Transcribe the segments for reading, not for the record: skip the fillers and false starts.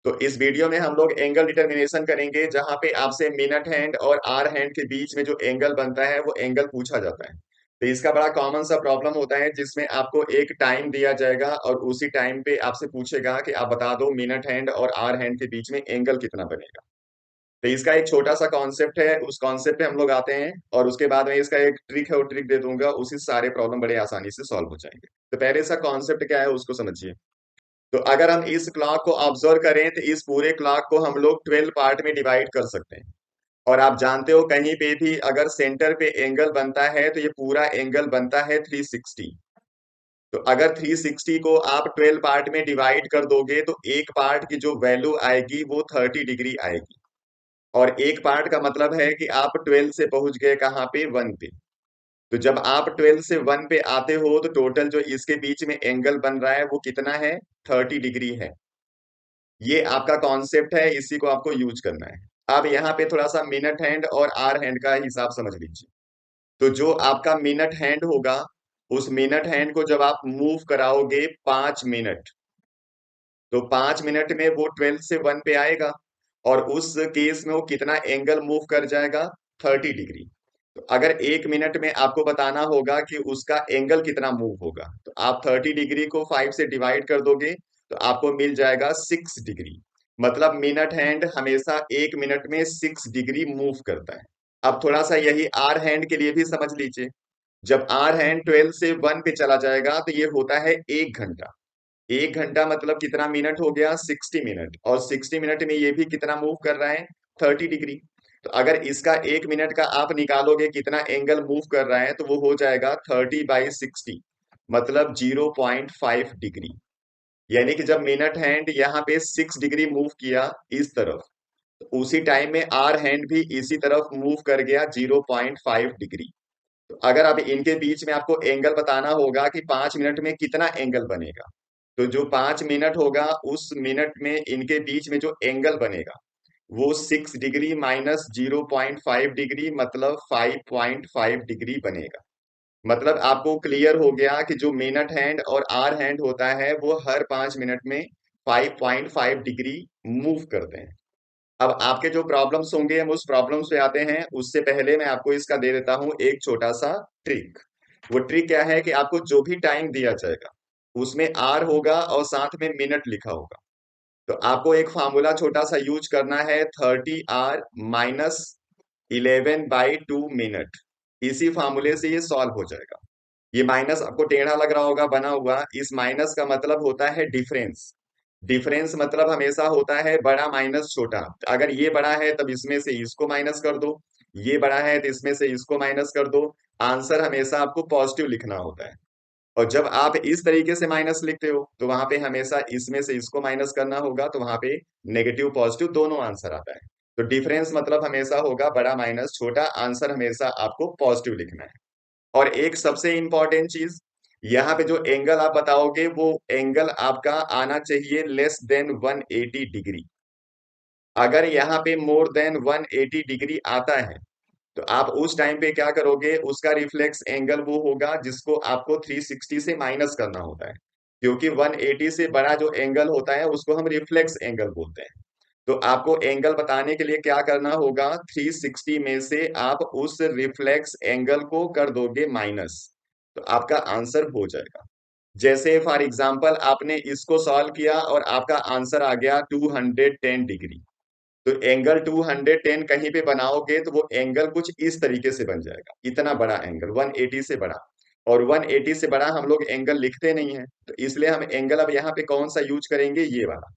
तो इस वीडियो में हम लोग एंगल डिटर्मिनेशन करेंगे, जहां पे आपसे मिनट हैंड और आर हैंड के बीच में जो एंगल बनता है वो एंगल पूछा जाता है। तो इसका बड़ा कॉमन सा प्रॉब्लम होता है, जिसमें आपको एक टाइम दिया जाएगा और उसी टाइम पे आपसे पूछेगा कि आप बता दो मिनट हैंड और आर हैंड के बीच में एंगल कितना बनेगा। तो इसका एक छोटा सा कॉन्सेप्ट है, उस कॉन्सेप्ट पे हम लोग आते हैं और उसके बाद में इसका एक ट्रिक है, वो ट्रिक दे दूंगा, उसी से सारे प्रॉब्लम बड़े आसानी से सॉल्व हो जाएंगे। तो पहले इसका कॉन्सेप्ट क्या है उसको समझिए। तो अगर हम इस क्लॉक को ऑब्जर्व करें तो इस पूरे क्लॉक को हम लोग 12 पार्ट में डिवाइड कर सकते हैं। और आप जानते हो कहीं पे भी अगर सेंटर पे एंगल बनता है तो ये पूरा एंगल बनता है 360। तो अगर 360 को आप 12 पार्ट में डिवाइड कर दोगे तो एक पार्ट की जो वैल्यू आएगी वो 30 डिग्री आएगी। और एक पार्ट का मतलब है कि आप 12 से पहुंच गए कहाँ पे, 1 पे। तो जब आप 12 से 1 पे आते हो तो टोटल जो इसके बीच में एंगल बन रहा है वो कितना है, 30 डिग्री है। ये आपका कॉन्सेप्ट है, इसी को आपको यूज करना है। अब यहाँ पे थोड़ा सा मिनट हैंड और आर हैंड का हिसाब समझ लीजिए। तो जो आपका मिनट हैंड होगा, उस मिनट हैंड को जब आप मूव कराओगे 5 मिनट, तो 5 मिनट में वो 12 से 1 पे आएगा। और उस केस में वो कितना एंगल मूव कर जाएगा, 30 डिग्री। तो अगर 1 मिनट में आपको बताना होगा कि उसका एंगल कितना मूव होगा, तो आप 30 डिग्री को 5 से डिवाइड कर दोगे तो आपको मिल जाएगा 6 डिग्री। मतलब मिनट हैंड हमेशा 1 मिनट में 6 डिग्री मूव करता है। अब थोड़ा सा यही आर हैंड के लिए भी समझ लीजिए। जब आर हैंड 12 से 1 पे चला जाएगा तो ये होता है 1 घंटा। 1 घंटा मतलब कितना मिनट हो गया, 60 मिनट। और 60 मिनट में ये भी कितना मूव कर रहा है, 30 डिग्री। तो अगर इसका 1 मिनट का आप निकालोगे कितना एंगल मूव कर रहा है, तो वो हो जाएगा 30/60, मतलब 0.5 डिग्री। यानी कि जब मिनट हैंड यहाँ पे 6 डिग्री मूव किया इस तरफ, तो उसी टाइम में आर हैंड भी इसी तरफ मूव कर गया 0.5 डिग्री। तो अगर अब इनके बीच में आपको एंगल बताना होगा कि 5 मिनट में कितना एंगल बनेगा, तो जो 5 मिनट होगा उस मिनट में इनके बीच में जो एंगल बनेगा वो 6 डिग्री माइनस 0.5 डिग्री, मतलब 5.5 डिग्री बनेगा। मतलब आपको क्लियर हो गया कि जो मिनट हैंड और आर हैंड होता है वो हर 5 मिनट में 5.5 डिग्री मूव करते हैं। अब आपके जो प्रॉब्लम्स होंगे हम उस प्रॉब्लम्स पे आते हैं, उससे पहले मैं आपको इसका दे देता हूं एक छोटा सा ट्रिक। वो ट्रिक क्या है कि आपको जो भी टाइम दिया जाएगा उसमें आर होगा और साथ में मिनट लिखा होगा। तो आपको एक फार्मूला छोटा सा यूज करना है, 30R - 11/2 मिनट। इसी फार्मूले से ये सॉल्व हो जाएगा। ये माइनस आपको टेढ़ा लग रहा होगा बना हुआ, इस माइनस का मतलब होता है डिफरेंस। डिफरेंस मतलब हमेशा होता है बड़ा माइनस छोटा। अगर ये बड़ा है तब इसमें से इसको माइनस कर दो, ये बड़ा है तो इसमें से इसको माइनस कर दो। आंसर हमेशा आपको पॉजिटिव लिखना होता है। और जब आप इस तरीके से माइनस लिखते हो तो वहां पे हमेशा इसमें से इसको माइनस करना होगा, तो वहां पे नेगेटिव पॉजिटिव दोनों आंसर आता है। तो डिफरेंस मतलब हमेशा होगा बड़ा माइनस छोटा, आंसर हमेशा आपको पॉजिटिव लिखना है। और एक सबसे इंपॉर्टेंट चीज, यहाँ पे जो एंगल आप बताओगे वो एंगल आपका आना चाहिए लेस देन 180 डिग्री। अगर यहाँ पे मोर देन 180 डिग्री आता है तो आप उस टाइम पे क्या करोगे, उसका रिफ्लेक्स एंगल वो होगा जिसको आपको 360 से माइनस करना होता है। क्योंकि 180 से बड़ा जो एंगल होता है उसको हम रिफ्लेक्स एंगल बोलते हैं। तो आपको एंगल बताने के लिए क्या करना होगा, 360 में से आप उस रिफ्लेक्स एंगल को कर दोगे माइनस, तो आपका आंसर हो जाएगा। जैसे फॉर एग्जांपल आपने इसको सॉल्व किया और आपका आंसर आ गया 210 डिग्री। तो एंगल 210 कहीं पे बनाओगे तो वो एंगल कुछ इस तरीके से बन जाएगा, इतना बड़ा एंगल 180 से बड़ा। और 180 से बड़ा हम लोग एंगल लिखते नहीं है, तो इसलिए हम एंगल अब यहाँ पे कौन सा यूज करेंगे, ये वाला।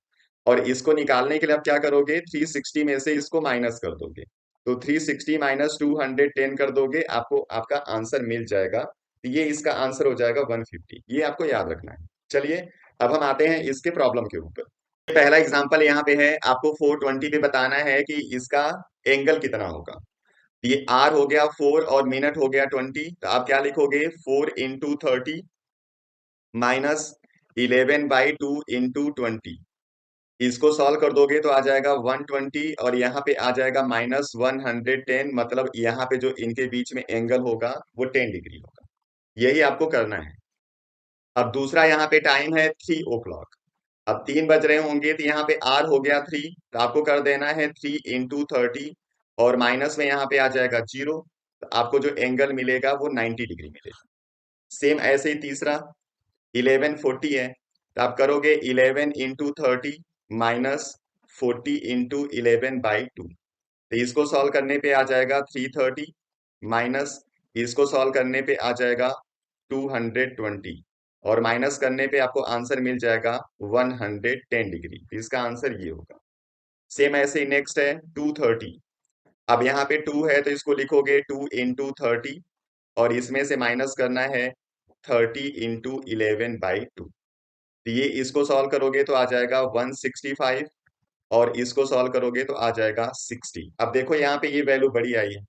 और इसको निकालने के लिए आप क्या करोगे, 360 में से इसको माइनस कर दोगे। तो 360 माइनस 210 कर दोगे, आपको आपका आंसर मिल जाएगा। तो ये इसका आंसर हो जाएगा 150। ये आपको याद रखना है। चलिए अब हम आते हैं इसके प्रॉब्लम के ऊपर। पहला एग्जांपल यहाँ पे है, आपको 420 पे बताना है कि इसका एंगल कितना होगा। ये आर हो गया 4 और मिनट हो गया 20, तो आप क्या लिखोगे, 4 × 30 माइनस 11/2 × 20। इसको सॉल्व कर दोगे तो आ जाएगा 120 और यहाँ पे आ जाएगा -110, मतलब यहाँ पे जो इनके बीच में एंगल होगा वो 10 डिग्री होगा। यही आपको करना है। अब दूसरा यहाँ पे टाइम है 3 o'clock। अब 3 बज रहे होंगे तो यहाँ पे आर हो गया 3, तो आपको कर देना है 3 into 30, और माइनस में यहाँ पे आ जाएगा 0, तो आपको जो एंगल मिलेगा वो 90 डिग्री मिलेगा। सेम ऐसे ही तीसरा 1140 है, तो आप करोगे 11 into 30 -40 into 11/2, तो इसको सॉल्व करने पे आ जाएगा 330, माइनस इसको सॉल्व करने पे आ जाएगा 220, और माइनस करने पे आपको आंसर मिल जाएगा 110 डिग्री। तो इसका आंसर ये होगा। सेम ऐसे ही नेक्स्ट है 230। अब यहाँ पे 2 है तो इसको लिखोगे 2 into 30, और इसमें से माइनस करना है 30 into 11/2, तो ये इसको सॉल्व करोगे तो आ जाएगा 165, और इसको सॉल्व करोगे तो आ जाएगा 60। अब देखो यहाँ पे ये वैल्यू बड़ी आई है,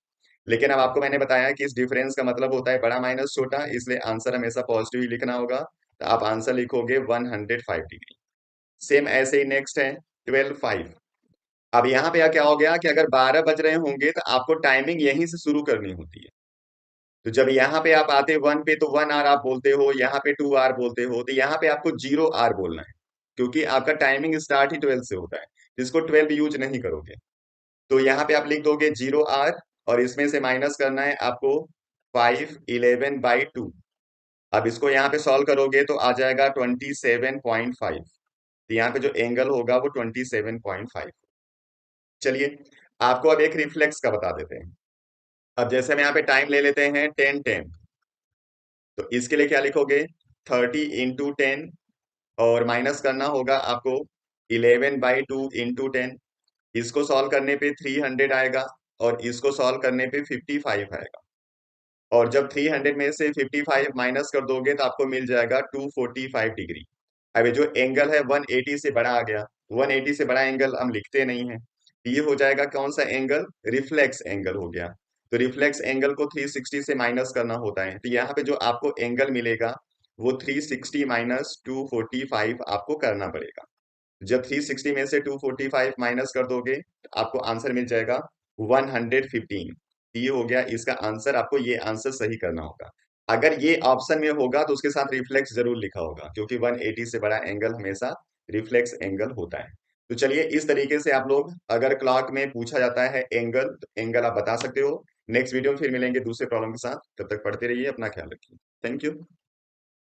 लेकिन अब आपको मैंने बताया कि इस डिफरेंस का मतलब होता है बड़ा माइनस छोटा, इसलिए आंसर हमेशा पॉजिटिव ही लिखना होगा, तो आप आंसर लिखोगे 105 डिग्री। सेम ऐसे ही नेक्स्ट है 12/5। अब यहाँ पे क्या हो गया कि अगर 12 बज रहे होंगे तो आपको टाइमिंग यहीं से शुरू करनी होती है। तो जब यहाँ पे आप आते 1 पे तो 1 आवर आप बोलते हो, यहाँ पे 2 आवर बोलते हो, तो यहाँ पे आपको 0 आवर बोलना है, क्योंकि आपका टाइमिंग स्टार्ट ही 12 से होता है, जिसको 12 यूज नहीं करोगे। तो यहाँ पे आप लिख दोगे 0 आवर, और इसमें से माइनस करना है आपको 5 11/2। अब इसको यहाँ पे सॉल्व करोगे तो आ जाएगा 27.5, तो यहाँ पे जो एंगल होगा वो 27.5। चलिए, आपको अब एक रिफ्लेक्स का बता देते हैं। अब जैसे हम यहाँ पे टाइम ले लेते हैं 10 10, तो इसके लिए क्या लिखोगे 30 into 10, और माइनस करना होगा आपको 11/2 into 10। इसको सॉल्व करने पे 300 आएगा, और इसको सॉल्व करने पे 55 आएगा, और जब 300 में से 55 माइनस कर दोगे तो आपको मिल जाएगा 245 डिग्री। अब ये जो एंगल है 180 से बड़ा आ गया, 180 से बड़ा एंगल हम लिखते नहीं है, ये हो जाएगा कौन सा एंगल, रिफ्लेक्स एंगल हो गया। तो रिफ्लेक्स एंगल को 360 से माइनस करना होता है, तो यहाँ पे जो आपको एंगल मिलेगा वो 360 माइनस 245 आपको करना पड़ेगा। जब 360 में से 245 माइनस कर दोगे तो आपको आंसर मिल जाएगा 115। ये हो गया इसका आंसर, आपको ये आंसर सही करना होगा। अगर ये ऑप्शन में होगा तो उसके साथ रिफ्लेक्स जरूर लिखा होगा, क्योंकि 180 से बड़ा एंगल हमेशा रिफ्लेक्स एंगल होता है। तो चलिए, इस तरीके से आप लोग, अगर क्लॉक में पूछा जाता है एंगल, तो एंगल आप बता सकते हो। नेक्स्ट वीडियो में फिर मिलेंगे दूसरे प्रॉब्लम के साथ, तब तक पढ़ते रहिए, अपना ख्याल रखिए। Thank you.